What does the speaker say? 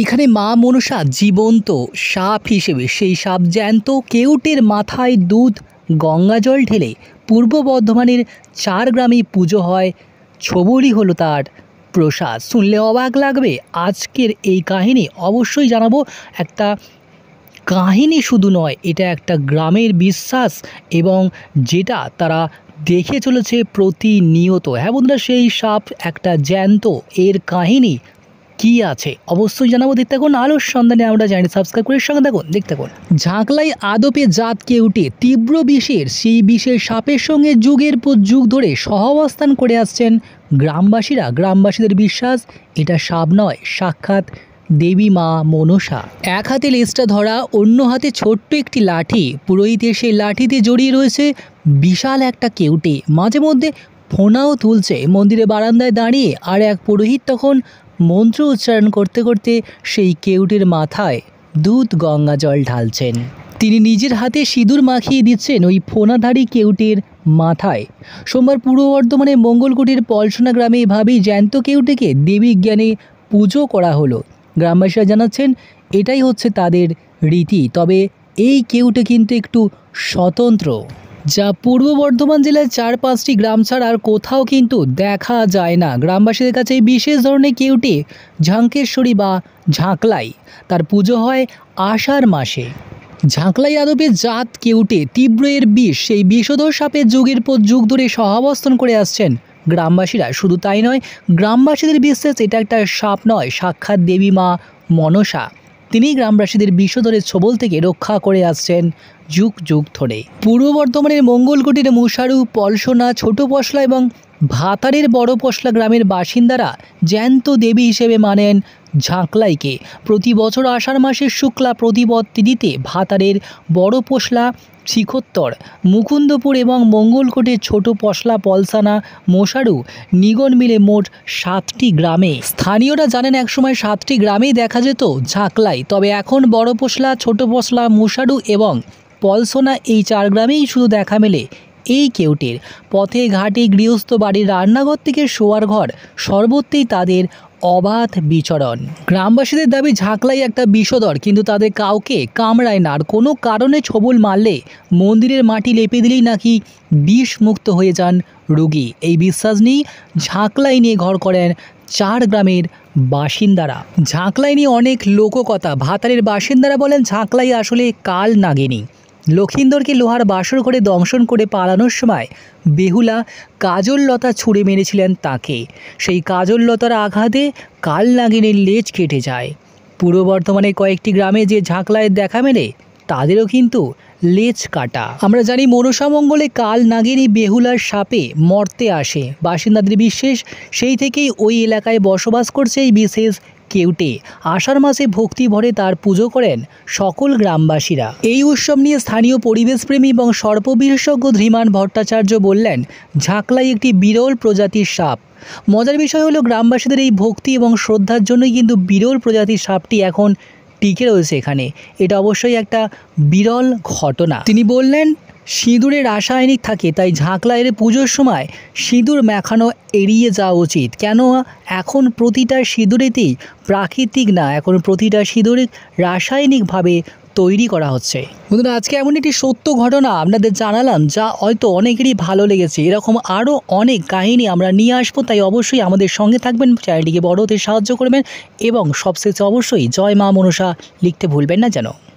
এখানে মা মনসা জীবন্ত সাপ হিসেবে সেই সাপ জ্যান্ত কেউটের মাথায় দুধ গঙ্গা জল ঢেলে পূর্ব বর্ধমানের 4 গ্রামে পুজো হয়। ছবলই হলো তার প্রসাদ। শুনলে অবাক লাগবে আজকের এই কাহিনী। অবশ্যই জানাবো একটা কাহিনী শুধু নয়, এটা একটা গ্রামের বিশ্বাস এবং যেটা তারা দেখে চলেছে প্রতিনিয়ত। হ্যাঁ বন্ধুরা, সেই সাপ একটা জ্যান্ত, এর কাহিনী কি আছে অবশ্যই জানাবো। দেখতে থাকুন আলোর সন্ধানে আমরা জানি, সাবস্ক্রাইব করে সঙ্গে থাকুন, দেখতে থাকুন। ঝাঁকলাই আদপে জাত কেউটে তীব্র বিষের, সেই বিষের সাপের সঙ্গে যুগের পর যুগ ধরে সহাবস্থান করে আসছেন গ্রামবাসীরা। গ্রামবাসীদের বিশ্বাস এটা সাপ নয়, সাক্ষাৎ দেবী মা মনসা। এক হাতে লেজটা ধরা, অন্য হাতে ছোট্ট একটি লাঠি। পুরোহিতের সেই লাঠিতে জড়িয়ে রয়েছে বিশাল একটা কেউটে, মাঝে মধ্যে ফোনাও তুলছে। মন্দিরে বারান্দায় দাঁড়িয়ে আর এক পুরোহিত তখন মন্ত্র উচ্চারণ করতে করতে সেই কেউটের মাথায় দুধ গঙ্গা জল ঢালছেন। তিনি নিজের হাতে সিঁদুর মাখিয়ে দিচ্ছেন ওই ফোনাধারী কেউটের মাথায়। সোমবার পূর্ব বর্ধমানে মঙ্গলকুটির পলসোনা গ্রামে এভাবেই জ্যান্ত কেউটেকে দেবী জ্ঞানে পুজো করা হলো। গ্রামবাসীরা জানাচ্ছেন এটাই হচ্ছে তাদের রীতি। তবে এই কেউটে কিন্তু একটু স্বতন্ত্র, যা পূর্ব বর্ধমান জেলার 4-5টি গ্রাম ছাড়া আর কোথাও কিন্তু দেখা যায় না। গ্রামবাসীদের কাছে এই বিশেষ ধরনের কেউটে ঝাঁকেশ্বরী বা ঝাঁকলাই, তার পুজো হয় আষাঢ় মাসে। ঝাঁকলাই আদপের জাত কেউটে তীব্র এর বিষ, সেই বিষধর সাপের যুগের পর যুগ ধরে সহাবস্থান করে আসছেন গ্রামবাসীরা। শুধু তাই নয়, গ্রামবাসীদের বিশ্বাস এটা একটা সাপ নয়, সাক্ষাৎ দেবী মা মনসা। তিনি গ্রামবাসীদের বিষধরের ছোবল থেকে রক্ষা করে আসছেন যুগ যুগ ধরে। পূর্ব বর্ধমানের মঙ্গলকুটির মুসারু, পলসোনা, ছোট পশলা এবং ভাতারের বড় পশলা গ্রামের বাসিন্দারা জ্যান্ত দেবী হিসেবে মানেন ঝাঁকলাইকে। প্রতি বছর আষাঢ় মাসের শুক্লা প্রতিপদ তিথিতে ভাতারের বড় পশলা, শিখোত্তর, মুকুন্দপুর এবং মঙ্গলকোটের ছোট পশলা, পলসানা, মোসারু, নিগন মিলে মোট 7টি গ্রামে। স্থানীয়রা জানেন একসময় 7টি গ্রামেই দেখা যেত ঝাঁকলাই। তবে এখন বড় পশলা, ছোট পশলা, মোসারু এবং পলসোনা এই 4 গ্রামেই শুধু দেখা মেলে এই কেউটের। পথে ঘাটে, গৃহস্থ বাড়ির রান্নাঘর থেকে শোয়ার ঘর, সর্বত্রেই তাদের অবাধ বিচরণ। গ্রামবাসীদের দাবি ঝাঁকলাই একটা বিষধর, কিন্তু তাদের কাউকে কামড়ায় না। আর কোনো কারণে ছোবল মারলে মন্দিরের মাটি লেপে দিলেই নাকি বিষ মুক্ত হয়ে যান রোগী। এই বিশ্বাস নিয়েই ঝাঁকলাই নিয়ে ঘর করেন 4 গ্রামের বাসিন্দারা। ঝাঁকলাই নিয়ে অনেক লোককথা। ভাতারের বাসিন্দারা বলেন ঝাঁকলাই আসলে কাল নাগিনী। লক্ষিন্দরকে লোহার বাসর করে দংশন করে পালানোর সময় বেহুলা কাজললতা ছুঁড়ে মেরেছিলেন তাকে। সেই কাজললতার আঘাতে কাল নাগিনীর লেজ কেটে যায়। পূর্ব বর্ধমানে কয়েকটি গ্রামে যে ঝাঁকলাইয়ের দেখা মেলে তাদেরও কিন্তু লেজ কাটা। আমরা জানি মনসা মঙ্গলে কাল নাগিনী বেহুলার সাপে মর্তে আসে। বাসিন্দাদের বিশ্বাস সেই থেকেই ওই এলাকায় বসবাস করছে এই বিশেষ কেউটে। আষাঢ় মাসে ভক্তি ভরে তার পুজো করেন সকল গ্রামবাসীরা। এই উৎসব নিয়ে স্থানীয় পরিবেশপ্রেমী এবং সর্প বিশেষজ্ঞ ধীমান ভট্টাচার্য বললেন, ঝাঁকলাই একটি বিরল প্রজাতির সাপ। মজার বিষয় হলো গ্রামবাসীদের এই ভক্তি এবং শ্রদ্ধার জন্যই কিন্তু বিরল প্রজাতির সাপটি এখন টিকে রয়েছে এখানে। এটা অবশ্যই একটা বিরল ঘটনা। তিনি বললেন সিঁদুরে রাসায়নিক থাকে, তাই ঝাঁকলাইয়ের পুজোর সময় সিঁদুর মাখানো এড়িয়ে যাওয়া উচিত। কেন এখন প্রতিটা সিঁদুরেতেই প্রাকৃতিক না, এখন প্রতিটা সিঁদুরে রাসায়নিকভাবে তৈরি করা হচ্ছে। বন্ধুরা, আজকে এমন একটি সত্য ঘটনা আপনাদের জানালাম যা হয়তো অনেকেরই ভালো লেগেছে। এরকম আরও অনেক কাহিনী আমরা নিয়ে আসবো, তাই অবশ্যই আমাদের সঙ্গে থাকবেন, চ্যানেলটিকে বড় হতে সাহায্য করবেন এবং সবশেষে অবশ্যই জয় মা মনসা লিখতে ভুলবেন না যেন।